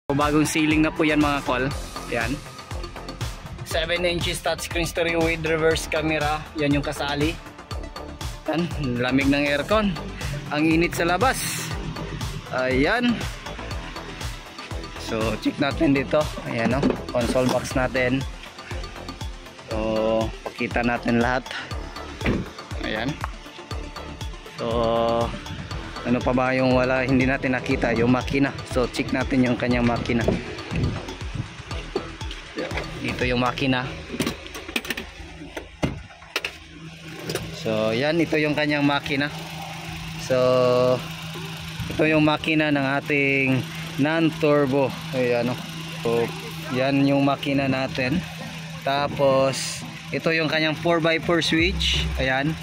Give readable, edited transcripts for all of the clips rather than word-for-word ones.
Bagong ceiling na po yan mga kol. Yan. 7 inches touchscreen stereo with reverse camera. Yan yung kasali. Yan. Lamig ng aircon. Ang init sa labas. Ayan. So check natin dito. Ayan o. Console box natin. So pakita natin lahat. Ayan. So ano pa ba yung wala hindi natin nakita, yung makina. So check natin yung kanyang makina. Dito yung makina. So yan, ito yung kanyang makina. So ito yung makina ng ating non-turbo. Ayan o. So yan yung makina natin. Tapos ito yung kanyang 4x4 switch. Ayan.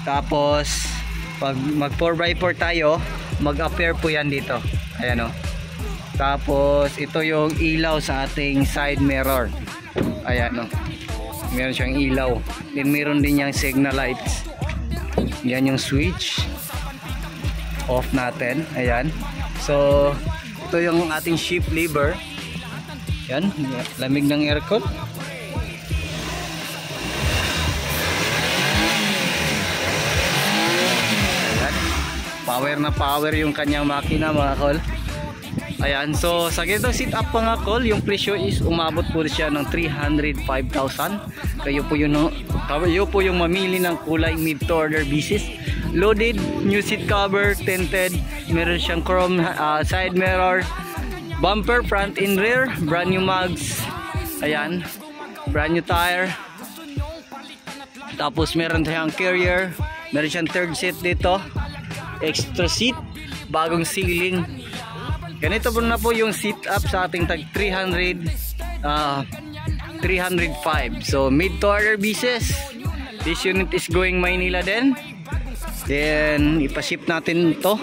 Tapos pag mag 4x4 tayo, mag-appear po yan dito. Ayan o. Tapos ito yung ilaw sa ating side mirror. Ayan o. Meron siyang ilaw. Then meron din yung signal lights. Yan yung switch. Off natin. Ayan. So ito yung ating shift lever. Yan. Lamig ng aircon. Power na power yung kanyang makina mga kol. Ayan, so sa ganitong sit up mga kol, yung presyo is umabot po siya ng 305,000. Kayo po yung mamili ng kulay mid to order basis. Loaded, new seat cover, tinted, meron siyang chrome side mirror, bumper front and rear, brand new mugs. Ayan, brand new tire. Tapos meron siyang carrier, meron siyang third seat dito. Extra seat, bagong ceiling. Ganito po na po yung seat up sa ating tag 305. So mid to order basis. This unit is going Maynila din. Then ipaship natin ito.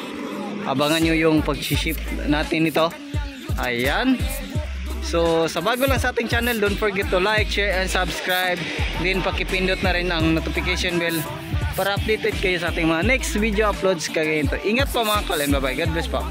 Abangan nyo yung pag-ship natin ito. Ayan. So sa bago lang sa ating channel, don't forget to like, share and subscribe. Then pakipindot na rin ang notification bell para updated kayo sa ating mga next video uploads kagaya ito. Ingat po mga kol, and bye bye. God bless po.